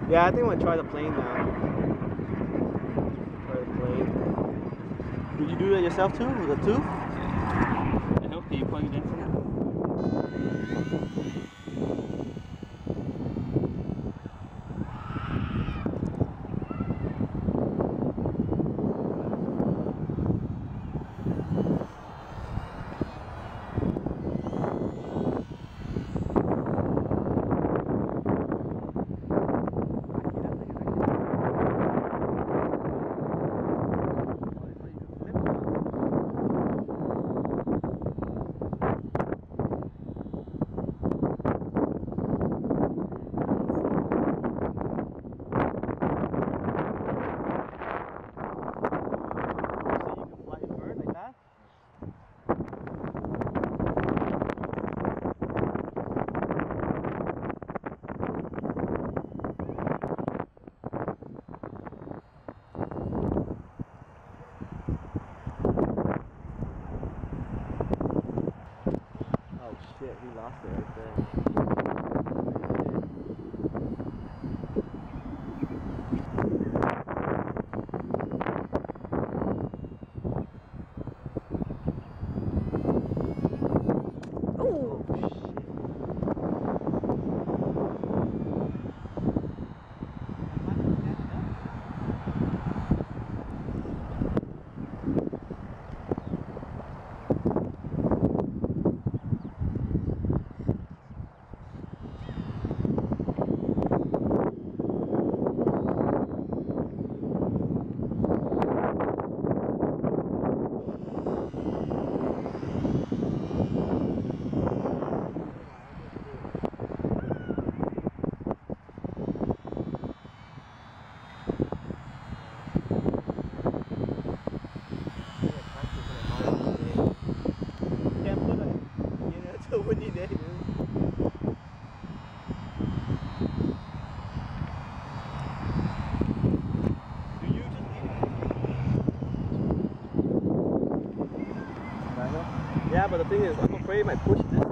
Yeah, I think I'm gonna try the plane now. Try the plane. Did you do that yourself too, with the tooth? I hope you plug it in for now. Shit, he lost it right there. Oh shit. Windy day, dude. Yeah, but the thing is, I'm afraid I might push this.